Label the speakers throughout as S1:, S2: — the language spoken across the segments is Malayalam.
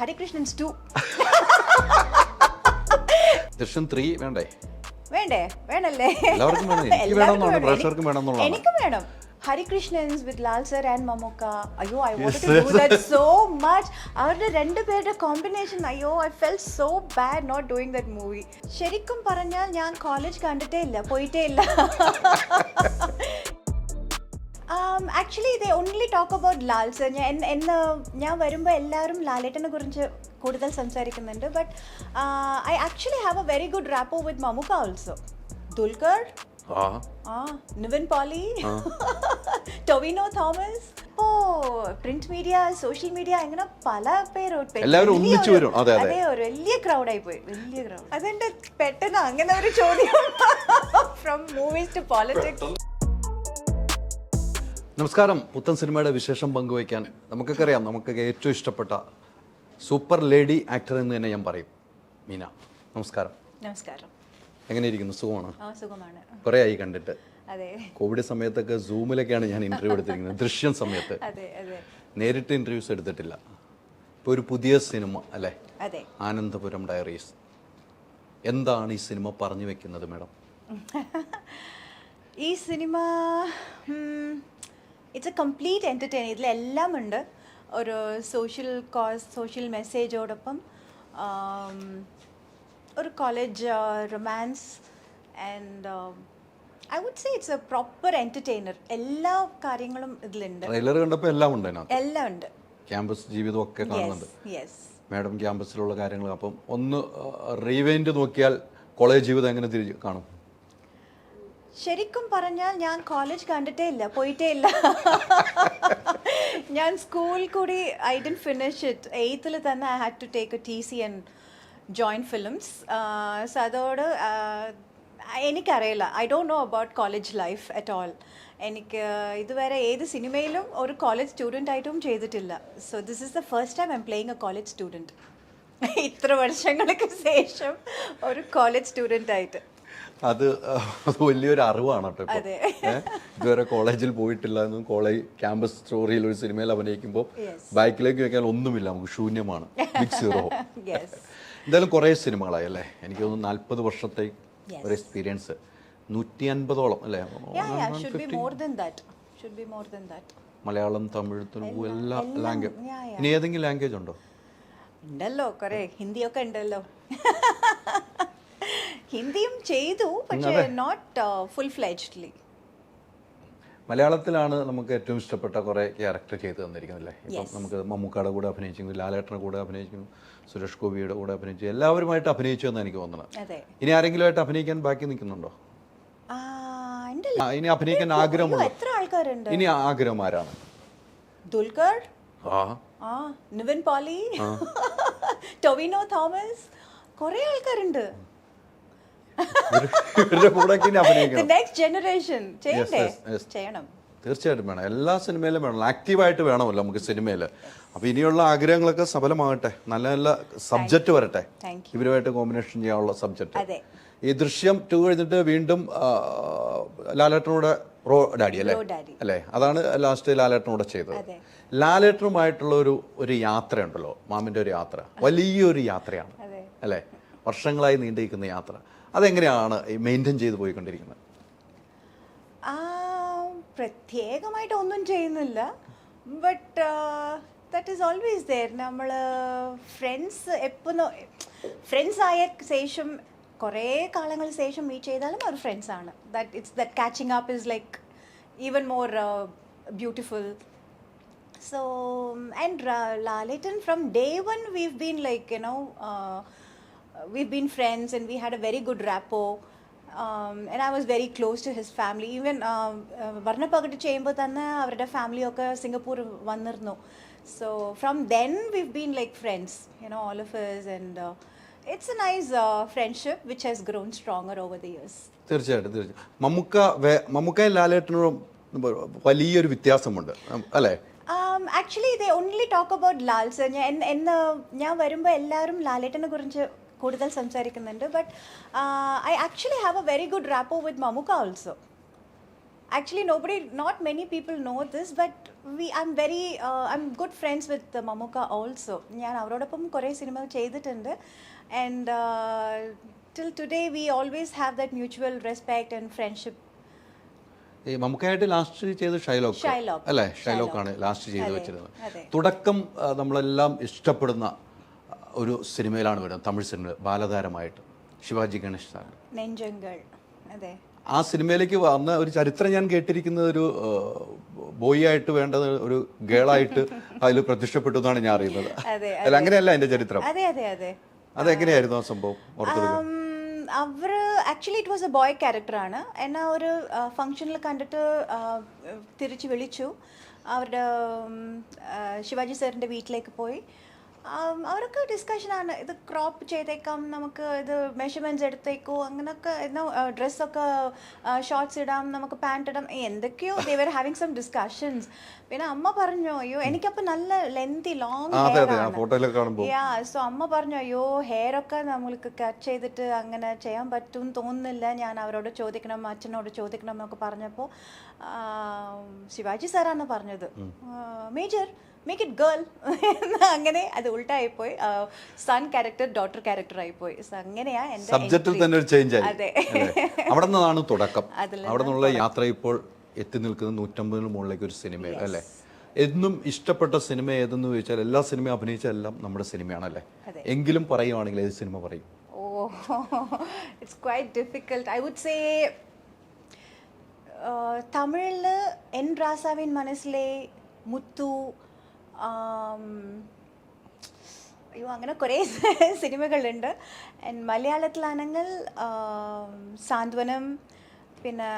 S1: ഹരികൃഷ്ണൻസ് 2.
S2: ദൃശ്യം 3 വേണ്ടേ?
S1: വേണല്ലേ?
S2: എല്ലാവർക്കും വേണം. എനിക്ക് വേണമെന്നാണ്, പ്രേക്ഷകർക്കും വേണമെന്നുള്ളതാണ്.
S1: എനിക്കും വേണം. Harikrishna's with Lal sir and Mammoka. Ayyo, I wanted to do that so much. അവരുടെ രണ്ടുപേരുടെ കോമ്പിനേഷൻ, അയ്യോ, I felt so bad not doing that movie. ശരിക്കും പറഞ്ഞാൽ ഞാൻ കോളേജ് കണ്ടിട്ടേ ഇല്ല, പോയിട്ടേ ഇല്ല. Actually, they only talk about Lal sir. ഞാൻ വരുമ്പോൾ എല്ലാവരും ലാലേട്ടനെ കുറിച്ച് കൂടുതൽ സംസാരിക്കുന്നുണ്ട്. But I actually have a very good rapport with Mammoka also. Dulquer. Nivin Pauly, Tovino Thomas, print media, social media, അങ്ങനെ പല പേരും അതേ ഒരു വലിയ ക്രൗഡായി പോയി, വലിയ ക്രൗഡ്. അതെന്റെ പെട്ടെന്ന് അങ്ങനെ ഒരു ചോദ്യം. From movies to politics.
S2: നമസ്കാരം. പുത്തൻ സിനിമയുടെ വിശേഷം പങ്കുവയ്ക്കാൻ നമുക്കൊക്കെ അറിയാം, നമുക്കൊക്കെ ഏറ്റവും ഇഷ്ടപ്പെട്ട സൂപ്പർ ലേഡി ആക്ടർ എന്ന് തന്നെ ഞാൻ പറയും, മീന. നമസ്കാരം.
S1: നമസ്കാരം.
S2: എങ്ങനെയിരിക്കുന്നു? സുഖമാണ്?
S1: സുഖമാണ്.
S2: കുറേ ആയി കണ്ടിട്ട്.
S1: അതെ.
S2: കോവിഡ് സമയത്തൊക്കെ സൂമിലൊക്കെയാണ് ഞാൻ ഇന്റർവ്യൂ എടുത്തിരിക്കുന്നത്, ദൃശ്യം സമയത്ത്. നേരിട്ട് ഇന്റർവ്യൂസ് എടുത്തിട്ടില്ല. ഇപ്പോൾ ഒരു പുതിയ സിനിമ അല്ലേ, ആനന്ദപുരം ഡയറീസ്. എന്താണ് ഈ സിനിമ പറഞ്ഞു വെക്കുന്നത് മാഡം?
S1: ഈ സിനിമ ഇറ്റ്സ് എ കംപ്ലീറ്റ് എൻ്റർടൈനിങ്. ഇതിലെല്ലാം ഉണ്ട്. ഒരു സോഷ്യൽ കോസ്, സോഷ്യൽ മെസ്സേജോടൊപ്പം ഒരു college romance and I would say it's a proper entertainer. എല്ലാ കാര്യങ്ങളും ഇതിലുണ്ട്.
S2: ട്രെയിലർ കണ്ടപ്പോൾ എല്ലാം ഉണ്ട്,
S1: എല്ലാം ഉണ്ട്.
S2: ക്യാമ്പസ് ജീവിതം ഒക്കെ കാണുന്നുണ്ട്. മാഡം ക്യാമ്പസിലുള്ള കാര്യങ്ങൾ. അപ്പം ഒന്ന് റീവൈൻഡ് നോക്കിയാൽ കോളേജ് ജീവിതം എങ്ങനെ തിരിച്ച് കാണും?
S1: ശരിക്കും പറഞ്ഞാൽ ഞാൻ കോളേജ് കണ്ടിട്ടേ ഇല്ല, പോയിട്ടേ ഇല്ല. ഞാൻ സ്കൂൾ കൂടി I didn't finish it. 8th തന്നെ I had to take a TC and join films. So അതോട് എനിക്കറിയില്ല. I don't know about college life at all. എനിക്ക് ഇതുവരെ ഏത് സിനിമയിലും ഒരു കോളേജ് സ്റ്റുഡൻ്റ് ആയിട്ടും ചെയ്തിട്ടില്ല. So this is the first time I am playing a college student. ഇത്ര വർഷങ്ങൾക്ക് ശേഷം ഒരു കോളേജ് സ്റ്റുഡൻ്റ് ആയിട്ട്.
S2: അത് വലിയൊരു അറിവാണ് കേട്ടോ. ഇതുവരെ കോളേജിൽ പോയിട്ടില്ല എന്നും കോളേജ് ക്യാമ്പസ് സ്റ്റോറിയിൽ ഒരു സിനിമയിൽ അഭിനയിക്കുമ്പോൾ ബാക്കിലേക്ക് വെക്കാൻ ഒന്നുമില്ല, നമുക്ക് ശൂന്യമാണ്. Big zero. എന്തായാലും കുറേ സിനിമകളായി അല്ലേ? എനിക്ക് തോന്നുന്നു 40 വർഷത്തെ ഒരു എക്സ്പീരിയൻസ്. 150ഓളം അല്ലേ? മലയാളം, തമിഴ്, തെലുങ്ക്, എല്ലാ ലാംഗ്വേജ്. ഇനി ഏതെങ്കിലും ലാംഗ്വേജ് ഉണ്ടോ?
S1: ഉണ്ടല്ലോ, കുറേ. ഹിന്ദിയൊക്കെ ഉണ്ടല്ലോ. ഹിന്ദിയും ചെയ്തു, പക്ഷേ നോട്ട് ഫുൾ ഫ്ലെജ്ഡ്ലി.
S2: മലയാളത്തിലാണ് നമുക്ക് ഏറ്റവും ഇഷ്ടപ്പെട്ട കുറേ ക്യാരക്ടർ ചെയ്ത് തന്നിരിക്കുന്നില്ലേ? ഇപ്പം നമുക്ക് മമ്മൂക്കയുടെ കൂടെ അഭിനയിക്കുന്നു, ലാലേട്ടൻ്റെ കൂടെ അഭിനയിക്കുന്നു, സുരേഷ് ഗോപിയുടെ കൂടെ അഭിനയിച്ചു, എല്ലാവരുമായിട്ട് അഭിനയിച്ചു എന്ന് എനിക്ക് തോന്നുന്നത്. ഇനി ആരെങ്കിലുമായിട്ട് അഭിനയിക്കാൻ ബാക്കി നിൽക്കുന്നുണ്ടോ? ഇനി അഭിനയിക്കാൻ ആഗ്രഹമുണ്ടോ?
S1: എത്ര ആൾക്കാരുണ്ട്?
S2: ഇനി ആഗ്രഹം ആരാണ്?
S1: ദുൽഖർ, നിവിൻ പോളി, ടൊവിനോ തോമസ്, കുറേ ആൾക്കാരുണ്ട്.
S2: തീർച്ചയായിട്ടും വേണം. എല്ലാ സിനിമയിലും വേണം, ആക്റ്റീവായിട്ട് വേണമല്ലോ നമുക്ക് സിനിമയിൽ. അപ്പോൾ ഇനിയുള്ള ആഗ്രഹങ്ങളൊക്കെ സഫലമാകട്ടെ, നല്ല നല്ല സബ്ജക്റ്റ് വരട്ടെ, ഇവരുമായിട്ട് കോമ്പിനേഷൻ ചെയ്യാനുള്ള സബ്ജക്റ്റ്. ഈ ദൃശ്യം 2 കഴിഞ്ഞിട്ട് വീണ്ടും ലാലേട്ടനോട് റോ ഡാഡി അല്ലേ? അതാണ് ലാസ്റ്റ് ലാലേട്ടനോട് ചെയ്തത്. ലാലേട്ടനുമായിട്ടുള്ള ഒരു യാത്രയുണ്ടല്ലോ, മാമിൻ്റെ ഒരു യാത്ര, വലിയൊരു യാത്രയാണ് അല്ലേ? വർഷങ്ങളായി നീണ്ടിരിക്കുന്ന യാത്ര. അതെങ്ങനെയാണ് മെയിൻറ്റെയിൻ ചെയ്ത് പോയിക്കൊണ്ടിരിക്കുന്നത്?
S1: പ്രത്യേകമായിട്ട് ഒന്നും ചെയ്യുന്നില്ല. But that is always there. നമ്മൾ ഫ്രണ്ട്സ് ആയ ശേഷം, കുറേ കാലങ്ങൾക്ക് ശേഷം മീറ്റ് ചെയ്താലും അവർ ഫ്രണ്ട്സാണ്. That catching up is like even more beautiful. So and Laletan, from day one we've been like, we've been friends and we had a very good rapport, and I was very close to his family. Even Varnapagadu cheyumbo thanne avarude family okke Singapore vannirunnu. So from then we've been like friends, all of us, and it's a nice friendship which has grown stronger over the years.
S2: തീർച്ചയായിട്ടും. മമ്മൂക്കയും ലാലേട്ടനും വലിയൊരു വ്യത്യാസമുണ്ട് അല്ലേ?
S1: Actually, they only talk about Lal sir. ഞാൻ വരുമ്പോൾ എല്ലാവരും ലാലേട്ടനെ കുറിച്ച് കൂടുതൽ സംസാരിക്കുന്നുണ്ട്. But I actually have a very good rapport with Mammoka also. Actually, not many people know this, but I'm good friends with Mamuka also. ഞാൻ അവരോടൊപ്പം കുറേ സിനിമ ചെയ്തിട്ടുണ്ട്, and till today we always have that mutual respect and friendship.
S2: ഈ മമ്മൂക്കയായിട്ട് ലാസ്റ്റ് ചെയ്ത് ഷൈലോക്ക് അല്ലേ? ഷൈലോക്കാണ് ലാസ്റ്റ് ചെയ്ത് വെച്ചിരുന്നത്. തുടക്കം നമ്മളെല്ലാം ഇഷ്ടപ്പെടുന്ന ഒരു സിനിമയിലാണ് വരുന്നത്, തമിഴ് സിനിമ, ബാലതാരമായിട്ട് ശിവാജി ഗണേഷ് സാർ.
S1: നെഞ്ചങ്ങൾ. അതെ.
S2: ആ സിനിമയിലേക്ക് വന്ന ഒരു ചരിത്രം ഞാൻ കേട്ടിരിക്കുന്നത്, ഒരു ബോയ് ആയിട്ട് വേണ്ടത് ഒരു ഗേളായിട്ട് അതിൽ പ്രത്യക്ഷപ്പെട്ടു എന്നാണ് ഞാൻ അറിയുന്നത്. അല്ല, അങ്ങനെയല്ല എൻ്റെ ചരിത്രം. അതെങ്ങനെയായിരുന്നു ആ സംഭവം?
S1: അവര് actually it was A boy ക്യാരക്ടറാണ്. എന്നെ ഒരു ഫംഗ്ഷനിൽ കണ്ടിട്ട് തിരിച്ച് വിളിച്ചു. അവരുടെ ശിവാജി സാറിൻ്റെ വീട്ടിലേക്ക് പോയി. അവരൊക്കെ ഡിസ്കഷനാണ്, ഇത് ക്രോപ്പ് ചെയ്തേക്കാം, നമുക്ക് ഇത് മെഷർമെൻറ്റ്സ് എടുത്തേക്കോ, അങ്ങനെയൊക്കെ ഡ്രസ്സൊക്കെ ഷോർട്ട്സ് ഇടാം, നമുക്ക് പാൻറ് ഇടാം, എന്തൊക്കെയോ ദേ വർ ഹാവിങ് സം ഡിസ്കഷൻസ്. പിന്നെ അമ്മ പറഞ്ഞു, അയ്യോ എനിക്കപ്പോൾ നല്ല ലെന്തി ലോങ് ഹെയർ ആണ്. സോ അമ്മ പറഞ്ഞു, അയ്യോ ഹെയറൊക്കെ നമ്മൾക്ക് കട്ട് ചെയ്തിട്ട് അങ്ങനെ ചെയ്യാൻ പറ്റും തോന്നുന്നില്ല, ഞാൻ അവരോട് ചോദിക്കണം, അച്ഛനോട് ചോദിക്കണം എന്നൊക്കെ പറഞ്ഞപ്പോൾ ശിവാജി സാറാണ് പറഞ്ഞത്, മേജർ മേക്ക് ഇറ്റ് ഗേൾ. അങ്ങനെ അത് ഉൾട്ടായിപ്പോയി, സൺ ക്യാരക്ടർ ഡോട്ടർ ക്യാരക്ടർ ആയിപ്പോയി. അങ്ങനെയാ എൻ്റെ
S2: സബ്ജക്റ്റിൽ തന്നെ ഒരു ചേഞ്ച് ആയി. അതെ, അവിടെ നിന്നാണ് തുടക്കം. അവിടെ നിന്നുള്ള യാത്ര ഇപ്പോൾ എത്തി നിൽക്കുന്നത് 150 മുകളിലേക്ക് ഒരു സിനിമയിൽ അല്ലേ? എന്നും ഇഷ്ടപ്പെട്ട സിനിമ ഏതെന്ന് ചോദിച്ചാൽ എല്ലാ സിനിമയും അഭിനയിച്ചെല്ലാം നമ്മുടെ സിനിമയാണല്ലേ? എങ്കിലും പറയുവാണെങ്കിൽ ഏത് സിനിമ പറയും?
S1: Oh, it's quite difficult. I would say തമിഴിൽ എൻ രാസാവിൻ മനസ്സിലെ, മുത്തു, അയ്യോ അങ്ങനെ കുറേ സിനിമകളുണ്ട്. ആൻഡ് മലയാളത്തിലാണെങ്കിൽ സാന്ത്വനം, പിന്നെ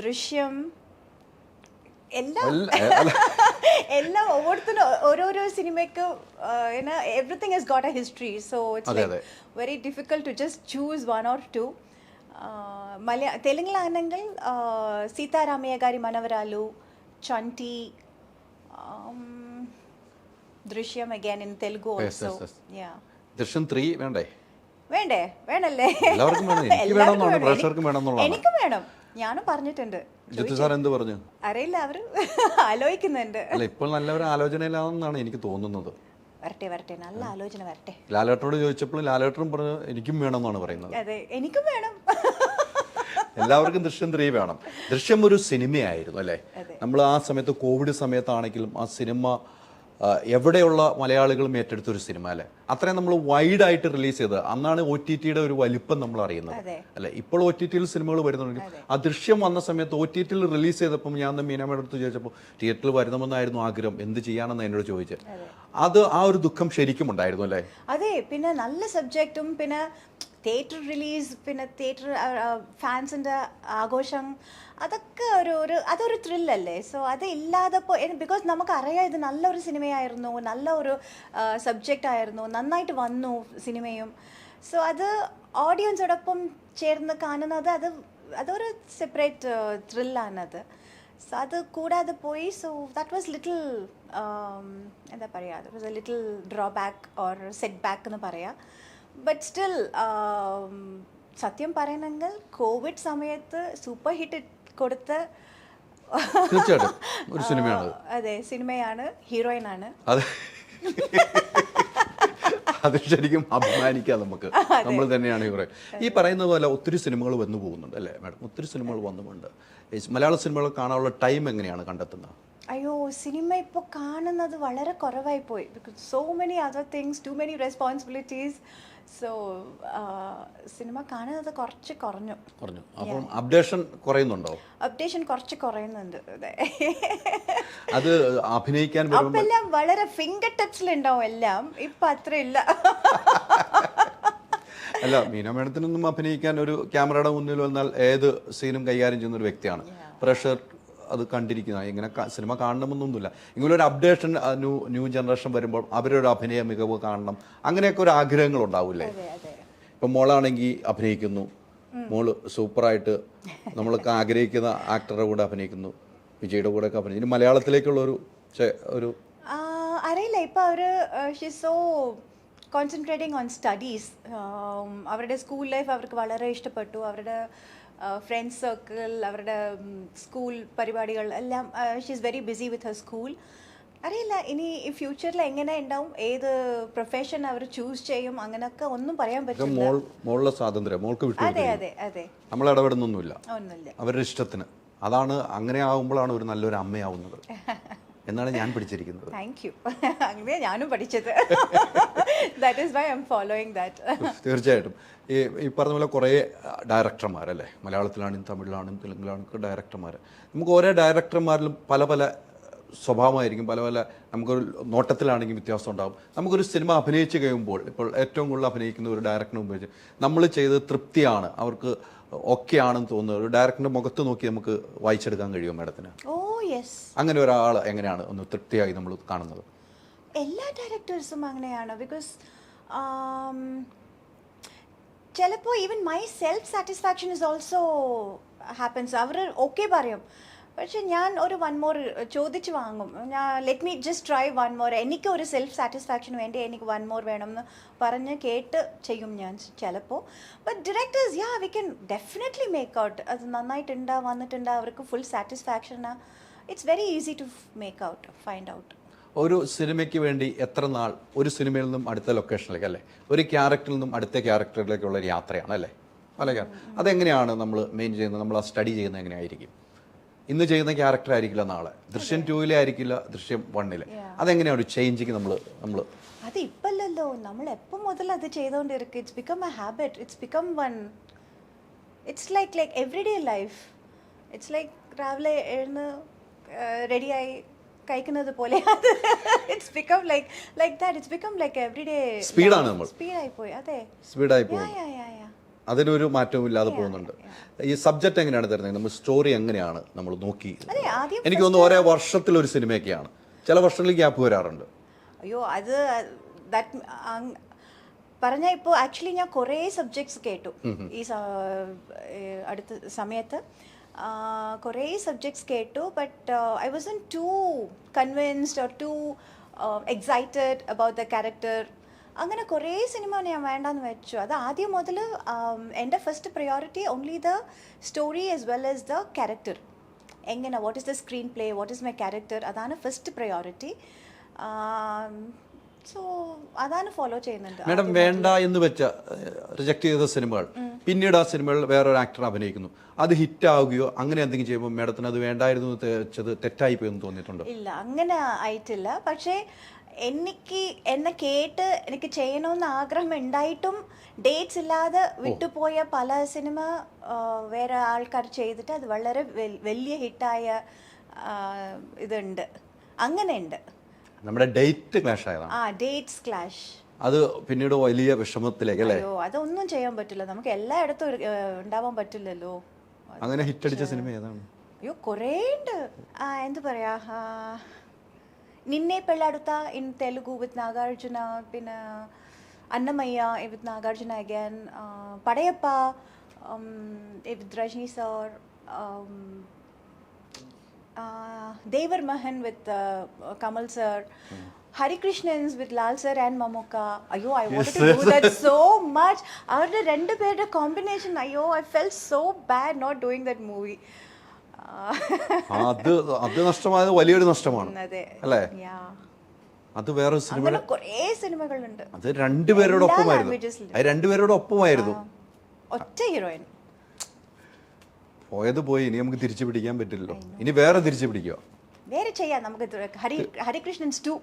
S1: ദൃശ്യം, എല്ലാം ഓരോരുത്തരും ഓരോരോ സിനിമയ്ക്ക് everything has got a history. So it's like very difficult to just choose 1 or 2. തെലുങ്കിലാണെങ്കിൽ സീതാരാമയ്യ గారి మనవరాలు, ചണ്ടി, ദൃശ്യം again in Telugu also. Yeah.
S2: ദൃശ്യം 3 വേണ്ടേ?
S1: വേണല്ലേ?
S2: എല്ലാവർക്കും വേണം. എനിക്ക് വേണമെന്നാണ്, പ്രേക്ഷകർക്കും വേണമെന്നുള്ളതാണ്.
S1: എനിക്ക് വേണം, ഞാനും പറഞ്ഞിട്ടുണ്ട്.
S2: ജിത്തു സാർ എന്ത് പറഞ്ഞു?
S1: അറിയില്ല, അവർ ആലോചിക്കുന്നുണ്ട്.
S2: അല്ല, ഇപ്പോൾ നല്ലൊരു ആലോചനയിലാണെന്നാണ് എനിക്ക് തോന്നുന്നത്.
S1: വരട്ടെ, നല്ല ആലോചന വരട്ടെ.
S2: ലാലേട്ടനോട് ചോദിച്ചപ്പോൾ ലാലേട്ടനും പറഞ്ഞു എനിക്കും വേണമെന്നാണ് പറയുന്നത്.
S1: അതെ, എനിക്കും വേണം.
S2: എല്ലാവർക്കും ദൃശ്യം 3 വേണം. ദൃശ്യം ഒരു സിനിമയായിരുന്നു അല്ലേ? നമ്മൾ ആ സമയത്ത് കോവിഡ് സമയത്താണെങ്കിലും ആ സിനിമ എവിടെയുള്ള മലയാളികളും ഏറ്റെടുത്തൊരു സിനിമ അല്ലേ? അത്രയും നമ്മൾ വൈഡായിട്ട് റിലീസ് ചെയ്തത്. അന്നാണ് OTTയുടെ ഒരു വലിപ്പം നമ്മൾ അറിയുന്നത് അല്ലെ? ഇപ്പോൾ OTTയിൽ സിനിമകൾ വരുന്നുണ്ടെങ്കിൽ ആ ദൃശ്യം വന്ന സമയത്ത് OTTയിൽ റിലീസ് ചെയ്തപ്പോൾ ഞാൻ മീനാമ്മയുടെ അടുത്ത് ചോദിച്ചപ്പോൾ തിയേറ്ററിൽ വരണമെന്നായിരുന്നു ആഗ്രഹം, എന്ത് ചെയ്യാനെന്ന് എന്നോട് ചോദിച്ചത്. അത് ആ ഒരു ദുഃഖം ശരിക്കും ഉണ്ടായിരുന്നു അല്ലേ?
S1: അതെ, പിന്നെ നല്ല സബ്ജക്റ്റും, പിന്നെ തിയേറ്റർ റിലീസ്, പിന്നെ തിയേറ്റർ ഫാൻസിൻ്റെ ആഘോഷം, അതൊക്കെ അതൊരു ത്രില്ലല്ലേ? സോ അത് ഇല്ലാതപ്പോൾ, ബിക്കോസ് നമുക്കറിയാം ഇത് നല്ലൊരു സിനിമയായിരുന്നു, നല്ല ഒരു സബ്ജക്റ്റ് ആയിരുന്നു, നന്നായിട്ട് വന്നു സിനിമയും. സോ അത് ഓഡിയൻസോടൊപ്പം ചേർന്ന് കാണുന്നത് അതൊരു സെപ്പറേറ്റ് ത്രില്ലാണത്. സോ അത് കൂടാതെ പോയി. സോ ദാറ്റ് വാസ് ലിറ്റിൽ എന്താ പറയുക, that was A little drawback or set back എന്ന് പറയാം. ബട്ട് സ്റ്റിൽ സത്യം പറയണമെങ്കിൽ കോവിഡ് സമയത്ത് സൂപ്പർ ഹിറ്റ് കൊടുത്ത
S2: തീർച്ചയായിട്ടും ഒരു സിനിമയാണ്.
S1: അതെ, സിനിമയാണ്, ഹീറോയിനാണ്.
S2: അത് ശരിക്കും അഭിമാനിക്കാം നമുക്ക്, നമ്മൾ തന്നെയാണ് ഹീറോയിൻ. ഈ പറയുന്ന പോലെ ഒത്തിരി സിനിമകൾ വന്നു പോകുന്നുണ്ട് അല്ലേ മാഡം? ഒത്തിരി സിനിമകൾ വന്നുമുണ്ട്. മലയാള സിനിമകൾ കാണാനുള്ള ടൈം എങ്ങനെയാണ് കണ്ടെത്തുന്നത്?
S1: അയ്യോ, സിനിമ ഇപ്പോൾ കാണുന്നത് വളരെ കുറവായി പോയി. Because so many other things, too many responsibilities. So സിനിമ കാണുന്നത് കുറച്ച് കുറഞ്ഞു.
S2: അപ്പം അപ്ഡേഷൻ കുറയുന്നുണ്ടോ?
S1: അപ്ഡേഷൻ കുറച്ച് കുറയുന്നുണ്ട്. അതെ,
S2: അത് അഭിനയിക്കാൻ
S1: എല്ലാം വളരെ ഫിംഗർ ടച്ചിലുണ്ടാവും എല്ലാം. ഇപ്പം അത്ര ഇല്ല.
S2: അല്ല, മീന മേഡത്തിനൊന്നും അഭിനയിക്കാൻ ഒരു ക്യാമറയുടെ മുന്നിൽ വന്നാൽ ഏത് സീനും കൈകാര്യം ചെയ്യുന്ന ഒരു വ്യക്തിയാണ്. പ്രഷർ അത് കണ്ടിരിക്കുന്ന ഇങ്ങനെ സിനിമ കാണണമെന്നൊന്നുമില്ല. ഇങ്ങനെ ഒരു അപ്ഡേഷൻ ന്യൂ ജനറേഷൻ വരുമ്പോൾ അവരൊരു അഭിനയ മികവ് കാണണം, അങ്ങനെയൊക്കെ ഒരു ആഗ്രഹങ്ങൾ ഉണ്ടാവില്ലേ? ഇപ്പം മോളാണെങ്കിൽ അഭിനയിക്കുന്നു, മോള് സൂപ്പറായിട്ട് നമ്മളൊക്കെ ആഗ്രഹിക്കുന്ന ആക്ടറുടെ കൂടെ അഭിനയിക്കുന്നു, വിജയുടെ കൂടെ ഒക്കെ അഭിനയിക്കുന്നു. ഇനി മലയാളത്തിലേക്കുള്ള ഒരു
S1: അറിയില്ല. ഇപ്പം അവർ സോ കോൺസെൻട്രേറ്റിംഗ് ഓൺ സ്റ്റഡീസ്. അവരുടെ സ്കൂൾ ലൈഫ് അവർക്ക് വളരെ ഇഷ്ടപ്പെട്ടു. അവരുടെ ഫ്രണ്ട്സ് സർക്കിൾ, അവരുടെ സ്കൂൾ പരിപാടികൾ എല്ലാം she is very busy with her school. അറിയില്ല ഇനി ഫ്യൂച്ചറിൽ എങ്ങനെ ഉണ്ടാവും, ഏത് പ്രൊഫഷൻ അവർ ചൂസ് ചെയ്യും, അങ്ങനെയൊക്കെ ഒന്നും പറയാൻ പറ്റില്ല.
S2: മോളുടെ സ്വാതന്ത്ര്യം മോൾക്ക് വിട്ടു.
S1: അതെ അതെ അതെ,
S2: നമ്മൾ ഇടപെടുന്നൊന്നുമില്ല,
S1: ഒന്നുമില്ല,
S2: അവരുടെ ഇഷ്ടത്തിന്. അതാണ്, അങ്ങനെ ആകുമ്പോഴാണ് ഒരു നല്ലൊരു അമ്മയാവുന്നത് എന്നാണ് ഞാൻ പഠിച്ചിരിക്കുന്നത്.
S1: Thank you. അങ്ങനെ ഞാനും പഠിച്ചത്. That is why I am following that.
S2: തീർച്ചയായിട്ടും ഈ പറഞ്ഞ പോലെ കുറേ ഡയറക്ടർമാരല്ലേ, മലയാളത്തിലാണെങ്കിലും തമിഴിലാണെങ്കിലും തെലുങ്കിലാണെങ്കിലും ഡയറക്ടർമാർ. നമുക്ക് ഓരോ ഡയറക്ടർമാരിലും പല പല സ്വഭാവമായിരിക്കും, പല പല നമുക്കൊരു നോട്ടത്തിലാണെങ്കിൽ വ്യത്യാസം ഉണ്ടാകും. നമുക്കൊരു സിനിമ അഭിനയിച്ച് കഴിയുമ്പോൾ, ഇപ്പോൾ ഏറ്റവും കൂടുതൽ അഭിനയിക്കുന്ന ഒരു ഡയറക്ടറിനെ ഉപയോഗിച്ച് നമ്മൾ ചെയ്ത് തൃപ്തിയാണ്, അവർക്ക് ഓക്കെ ആണെന്ന് തോന്നുന്നത് ഒരു ഡയറക്ടറിന്റെ മുഖത്ത് നോക്കി നമുക്ക് വായിച്ചെടുക്കാൻ കഴിയുമോ മാഡത്തിന്?
S1: Oh yes.
S2: അങ്ങനെ ഒരാൾ എങ്ങനെയാണ് ഒന്ന് തൃപ്തിയായി നമ്മൾ കാണുന്നത്?
S1: എല്ലാ ഡയറക്ടേഴ്സും അങ്ങനെയാണ്. ബിക്കോസ് ചിലപ്പോൾ even my self satisfaction is also happens. അവർ ഓക്കെ പറയും, പക്ഷെ ഞാൻ ഒരു വൺ മോർ ചോദിച്ച് വാങ്ങും. ഞാൻ let me just try one more, എനിക്ക് ഒരു സെൽഫ് സാറ്റിസ്ഫാക്ഷന് വേണ്ടി എനിക്ക് വൺ മോർ വേണം എന്ന് പറഞ്ഞ് കേട്ട് ചെയ്യും ഞാൻ ചിലപ്പോൾ. But directors yeah we can definitely make out. അത് നന്നായിട്ടുണ്ടാ വന്നിട്ടുണ്ടാ, അവർക്ക് ഫുൾ സാറ്റിസ്ഫാക്ഷനാണ്. It's very easy to make out, find out.
S2: ഒരു സിനിമയ്ക്ക് വേണ്ടി എത്ര നാൾ ഒരു സിനിമയിൽ നിന്നും അടുത്ത ലൊക്കേഷനിലേക്ക്, അല്ലേ, ഒരു ക്യാരക്ടറിൽ നിന്നും അടുത്ത ക്യാരക്ടറിലേക്കുള്ള ഒരു യാത്രയാണ്, അല്ലേ? പല അതെങ്ങനെയാണ് നമ്മൾ മെയിൻ ചെയ്യുന്നത്? നമ്മൾ ആ സ്റ്റഡി ചെയ്യുന്നത് എങ്ങനെയായിരിക്കും? ഇന്ന് ചെയ്യുന്ന ക്യാരക്ടർ ആയിരിക്കില്ല നാളെ, ദൃശ്യം 2 ആയിരിക്കില്ല ദൃശ്യം 1. അതെങ്ങനെയാണ് ഒരു ചേഞ്ചിങ് നമ്മൾ
S1: അത് ഇപ്പല്ലല്ലോ, നമ്മൾ എപ്പോൾ മുതൽ അത് ചെയ്തുകൊണ്ടിരിക്കും. It's become a habit, it's become one, it's like everyday life. It's like രാവിലെ എഴുന്ന് റെഡിയായി കഴിക്കുന്നത് പോലെ. It's become like that, it's become like everyday.
S2: സ്പീഡാണ്, നമ്മൾ
S1: സ്പീഡായി പോയി. അതെ,
S2: സ്പീഡായി പോയി, അതിനൊരു മാറ്റവും ഇല്ലാതെ പോകുന്നുണ്ട്. ഈ സബ്ജക്റ്റ് എങ്ങനെയാണ് തരുന്നത്? നമ്മൾ സ്റ്റോറി എങ്ങനെയാണ് നമ്മൾ നോക്കി? എനിക്ക് തോന്നുന്നു ഓരോ വർഷത്തിലൊരു സിനിമയൊക്കെയാണ്, ചില വർഷങ്ങളിൽ ഗ്യാപ്പ് വരാറുണ്ട്.
S1: അയ്യോ, അത് പറഞ്ഞാൽ ഇപ്പോൾ ആക്ച്വലി ഞാൻ കുറേ സബ്ജക്ട്സ് കേട്ടു ഈ അടുത്ത സമയത്ത്. കുറേ സബ്ജക്ട്സ് കേട്ടു, but I wasn't too convinced or too excited about the character. അങ്ങനെ കുറേ സിനിമ ഞാൻ വേണ്ടാന്ന് വെച്ചു. അത് ആദ്യം മുതൽ എൻ്റെ first priority only the story as well as the character. എങ്ങനെ, what is the screenplay, what is my character, അതാണ് ഫസ്റ്റ് പ്രയോറിറ്റി. സോ അതാണ് ഫോളോ ചെയ്യുന്നുണ്ട്.
S2: മാഡം വേണ്ട എന്ന് വെച്ച റിജക്ട് ചെയ്ത സിനിമകൾ പിന്നീട് ആ സിനിമകൾ വേറൊരു ആക്ടർ അഭിനയിക്കുന്നു, അത് ഹിറ്റ് ആവുകയോ അങ്ങനെ എന്തെങ്കിലും ചെയ്യുമ്പോൾ മാഡത്തിന് അത് വേണ്ടായിരുന്നു വെച്ചത് തെറ്റായി പോയെന്ന് തോന്നിയിട്ടുണ്ടോ?
S1: ഇല്ല, അങ്ങനെ ആയിട്ടില്ല. പക്ഷേ എന്നെ കേട്ട് എനിക്ക് ചെയ്യണമെന്ന് ആഗ്രഹം ഉണ്ടായിട്ടും ഡേറ്റ്സ് ഇല്ലാതെ വിട്ടുപോയ പല സിനിമ വേറെ ആൾക്കാർ ചെയ്തിട്ട് അത് വളരെ വലിയ ഹിറ്റായ ഇതുണ്ട്. അങ്ങനെ ഉണ്ട്.
S2: നമ്മുടെ ഡേറ്റ് ക്ലാഷ് ആയതാണ്.
S1: ഡേറ്റ്സ് ക്ലാഷ്,
S2: അത് പിന്നീട് വലിയ വിഷമത്തിലേക്ക്, അല്ലേ?
S1: അയ്യോ, അതൊന്നും ചെയ്യാൻ പറ്റില്ല, നമുക്ക് എല്ലായിടത്തും ഉണ്ടാവാൻ പറ്റില്ലല്ലോ.
S2: അങ്ങനെ ഹിറ്റടിച്ച സിനിമ ഏതാണ്?
S1: അയ്യോ, കുറേ ഉണ്ട്. എന്ത് പറയാ, നിന്നെ പെള്ളാടുത്ത ഇൻ തെലുഗു വിത്ത് നാഗാർജുന, പിന്നെ Annamayya with Nagarjuna again, Padayappa with Rajini sir, Devar Mahan with Kamal sir, Hari Krishnans with Lal sir and Mamoka. Ayo, I wanted to do that so much. Avരുടെ രണ്ടുപേരുടെ കോമ്പിനേഷൻ, അയ്യോ, I felt so bad not doing that movie.
S2: അത് നഷ്ടമായത് വലിയൊരു നഷ്ടമാണ്, അല്ലേ? അത് വേറെ സിനിമ,
S1: കുറേ സിനിമകളുണ്ട്.
S2: അത് രണ്ടുപേരോട് ഒപ്പമായിരുന്നു.
S1: ഒറ്റ ഹീറോയിൻ
S2: പോയത് പോയി, ഇനി നമുക്ക് തിരിച്ചു പിടിക്കാൻ പറ്റില്ലല്ലോ. ഇനി വേറെ തിരിച്ചു പിടിക്കുക,
S1: വേറെ ചെയ്യാം നമുക്ക്. ഹരികൃഷ്ണൻസ് 2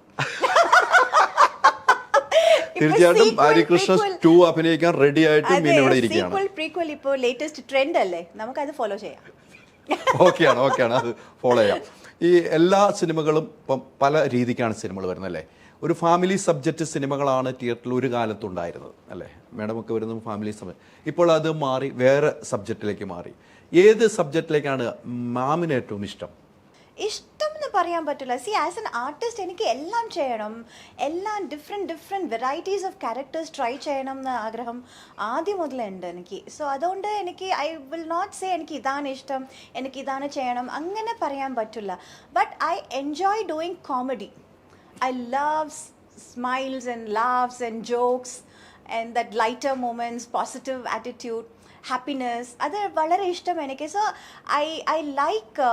S2: തീർച്ചയായിട്ടും ഹരികൃഷ്ണൻസ് 2 അഭിനയിക്കാൻ റെഡി ആയിട്ട് ഇവിടെ ഇരിക്കുകയാണ്.
S1: പ്രീക്വൽ ഇപ്പോൾ ലേറ്റസ്റ്റ് ട്രെൻഡ് അല്ലേ, നമുക്ക് അത് ഫോളോ ചെയ്യാം.
S2: ഓക്കെയാണ്, അത് ഫോളോ ചെയ്യാം. ഈ എല്ലാ സിനിമകളും ഇപ്പം പല രീതിക്കാണ് സിനിമകൾ വരുന്നത്, അല്ലേ? ഒരു ഫാമിലി സബ്ജക്റ്റ് സിനിമകളാണ് തിയേറ്ററിൽ ഒരു കാലത്തുണ്ടായിരുന്നത്, അല്ലേ? മേഡമൊക്കെ വരുന്നത് ഫാമിലി സബ്ജക്റ്റ്. ഇപ്പോൾ അത് മാറി വേറെ സബ്ജക്റ്റിലേക്ക് മാറി. ഏത് സബ്ജക്റ്റിലേക്കാണ് മാമിന് ഏറ്റവും ഇഷ്ടം?
S1: ഇഷ്ടം എന്ന് പറയാൻ പറ്റില്ല. സി, ആസ് എൻ ആർട്ടിസ്റ്റ് എനിക്ക് എല്ലാം ചെയ്യണം, എല്ലാം different varieties of characters try ചെയ്യണം എന്ന് ആഗ്രഹം ആദ്യം മുതലുണ്ട് എനിക്ക്. സോ അതുകൊണ്ട് എനിക്ക് ഐ വിൽ നോട്ട് സേ എനിക്ക് ഇതാണ് ഇഷ്ടം, എനിക്ക് ഇതാണ് ചെയ്യണം, അങ്ങനെ പറയാൻ പറ്റില്ല. But I enjoy doing comedy. I love smiles and laughs and jokes and that lighter moments, positive attitude. Happiness അത് വളരെ ഇഷ്ടം എനിക്ക്. So I like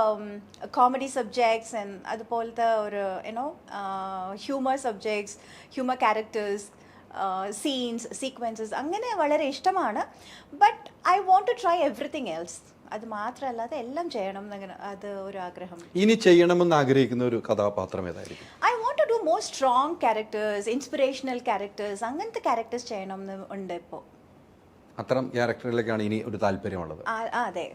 S1: comedy subjects and അതുപോലത്തെ ഒരു you know humour subjects, humour characters, scenes, sequences അങ്ങനെ വളരെ ഇഷ്ടമാണ്. But I want to try everything else. അത് മാത്രമല്ലാതെ എല്ലാം ചെയ്യണം എന്നങ്ങനെ അത് ഒരു ആഗ്രഹം.
S2: ഇനി ചെയ്യണമെന്ന് ആഗ്രഹിക്കുന്ന ഒരു കഥാപാത്രം ഏതായിരിക്കും?
S1: I want to do more strong characters, inspirational characters, അങ്ങനത്തെ ക്യാരക്ടേഴ്സ് ചെയ്യണം എന്ന് ഉണ്ട് ഇപ്പോൾ.
S2: അത്തരം ക്യാരക്ടറിലേക്കാണ് ഇനി ഒരു താല്പര്യമുള്ളത്.
S1: അതെ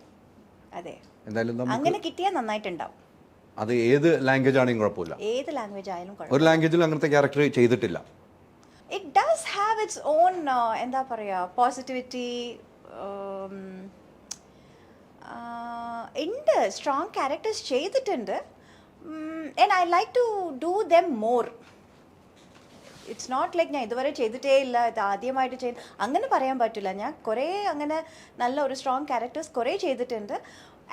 S1: അതെ,
S2: എന്തായാലും
S1: അങ്ങനെ കിട്ടിയാൽ നന്നായിട്ടുണ്ടാവും.
S2: അത് ഏത് ലാംഗ്വേജ് ആണെങ്കിലും കുഴപ്പമില്ല,
S1: ഏത് ലാംഗ്വേജ് ആയാലും കുഴപ്പമില്ല.
S2: ഒരു ലാംഗ്വേജിലും അങ്ങനത്തെ ക്യാരക്ടർ ചെയ്തിട്ടില്ല.
S1: It does have its own എന്താ പറയുക പോസിറ്റിവിറ്റി ഉണ്ട്. സ്ട്രോങ് ക്യാരക്ടേഴ്സ് ചെയ്തിട്ടുണ്ട്. And I like to do them more. It's not like ഞാൻ ഇതുവരെ ചെയ്തിട്ടേ ഇല്ല, ഇത് ആദ്യമായിട്ട് ചെയ്ത് അങ്ങനെ പറയാൻ പറ്റില്ല. ഞാൻ കുറേ അങ്ങനെ നല്ല ഒരു സ്ട്രോങ് ക്യാരക്ടേഴ്സ് കുറേ ചെയ്തിട്ടുണ്ട്.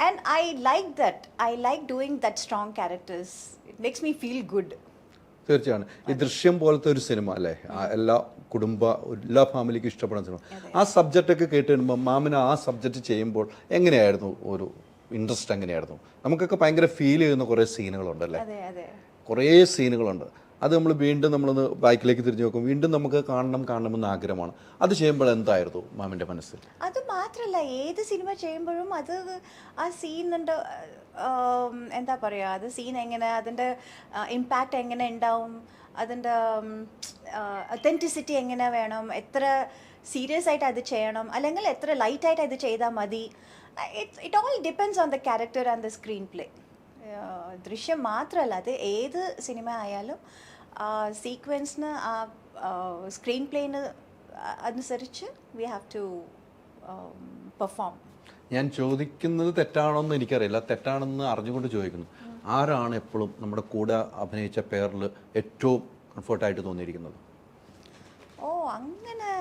S1: And I like that. I like doing that strong characters. It makes me feel good.
S2: തീർച്ചയാണ്. ഈ ദൃശ്യം പോലത്തെ ഒരു സിനിമ അല്ലേ, എല്ലാ എല്ലാ ഫാമിലിക്കും ഇഷ്ടപ്പെടുന്ന സിനിമ. ആ സബ്ജക്റ്റ് ഒക്കെ കേട്ട് വരുമ്പോൾ മാമിന് ആ സബ്ജക്റ്റ് ചെയ്യുമ്പോൾ എങ്ങനെയായിരുന്നു, ഒരു ഇൻട്രസ്റ്റ് എങ്ങനെയായിരുന്നു? നമുക്കൊക്കെ ഭയങ്കര ഫീൽ ചെയ്യുന്ന കുറേ സീനുകളുണ്ടല്ലേ, കുറേ സീനുകളുണ്ട്. അത് നമ്മൾ വീണ്ടും നമ്മളൊന്ന് ബാക്കിലേക്ക് തിരിഞ്ഞു നോക്കും, വീണ്ടും നമുക്ക് കാണണമെന്ന് ആഗ്രഹമാണ്. അത് ചെയ്യുമ്പോൾ എന്തായിരുന്നു മാമിൻ്റെ മനസ്സിൽ?
S1: അത് മാത്രമല്ല, ഏത് സിനിമ ചെയ്യുമ്പോഴും അത് ആ സീനിൻ്റെ എന്താ പറയുക, അത് സീൻ എങ്ങനെ, അതിൻ്റെ ഇമ്പാക്റ്റ് എങ്ങനെ ഉണ്ടാവും, അതിൻ്റെ ഒത്തൻറ്റിസിറ്റി എങ്ങനെ വേണം, എത്ര സീരിയസ് ആയിട്ട് അത് ചെയ്യണം അല്ലെങ്കിൽ എത്ര ലൈറ്റായിട്ട് അത് ചെയ്താൽ മതി. It all depends on the character and the screen play. ദൃശ്യം മാത്രമല്ല, അത് ഏത് സിനിമ ആയാലും സീക്വൻസിന് ആ സ്ക്രീൻ പ്ലേന് അനുസരിച്ച് വി ഹാവ് ടു പെർഫോം.
S2: ഞാൻ ചോദിക്കുന്നത് തെറ്റാണോന്ന് എനിക്കറിയില്ല, തെറ്റാണെന്ന് അറിഞ്ഞുകൊണ്ട് ചോദിക്കുന്നു. ആരാണ് എപ്പോഴും നമ്മുടെ കൂടെ അഭിനയിച്ച പേരിൽ ഏറ്റവും കംഫർട്ടായിട്ട് തോന്നിയിരിക്കുന്നത്?
S1: ഓ അങ്ങനെ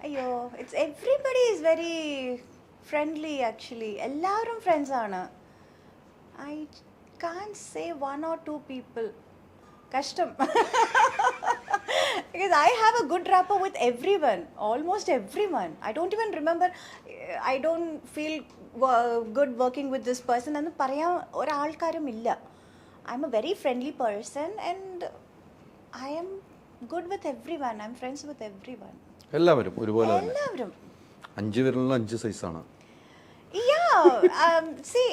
S1: അയ്യോ, it's everybody is very friendly actually. എല്ലാവരും ഫ്രണ്ട്സാണ്. I can say 1 or 2 people. കഷ്ടം. Because I have a good rapport with everyone, almost everyone. I don't even remember, I don't feel good working with this person എന്ന് പറയാൻ ഒരാൾക്കാരും ഇല്ല. I'm a very friendly person and I am good with everyone. I'm friends with everyone.
S2: എല്ലാവരും ഒരുപോലെ തന്നെ?
S1: എല്ലാവരും.
S2: 5 പേരിലുള്ള 5 സൈസാണ്.
S1: Yeah, see,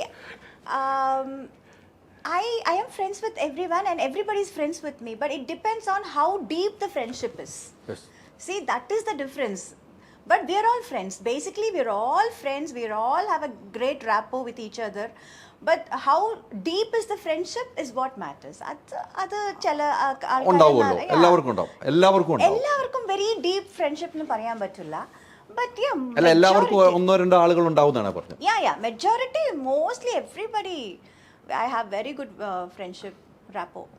S1: I am friends with everyone and everybody is friends with me, but it depends on how deep the friendship is.
S2: Yes.
S1: See, that is the difference. But we are all friends. Basically, we are all friends. We all have a great rapport with each other. But how deep is the friendship is what matters. അത് ചില
S2: ഉണ്ടാവുമല്ലോ, എല്ലാവർക്കും ഉണ്ടാവും.
S1: എല്ലാവർക്കും വെരി ഡീപ്പ് ഫ്രണ്ട്ഷിപ്പ് എന്ന് പറയാൻ പറ്റില്ല. But yeah,
S2: അല്ല, എല്ലാവർക്കും 1-2 ആളുകൾ ഉണ്ടാവുന്നതാണ് പറഞ്ഞത്.
S1: Yeah, majority, mostly everybody. I have very good friendship rapport.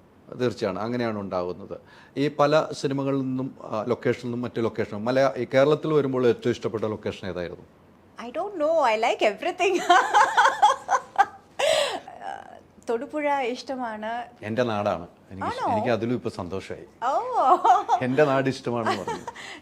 S2: തീർച്ചയാണ്, അങ്ങനെയാണ് ഉണ്ടാകുന്നത്. ഈ പല സിനിമകളിൽ നിന്നും ലൊക്കേഷനിൽ നിന്നും മറ്റു ലൊക്കേഷനും ഈ കേരളത്തിൽ വരുമ്പോൾ ഏറ്റവും ഇഷ്ടപ്പെട്ട ലൊക്കേഷൻ ഏതായിരുന്നു?
S1: I don't know. I like everything. Thodupuzha ഇഷ്ടമാണ്.
S2: എൻ്റെ നാടാണ്. എനിക്ക് അതിലും ഇപ്പൊ സന്തോഷമായി. എൻ്റെ നാട് ഇഷ്ടമാണെന്ന് പറഞ്ഞു.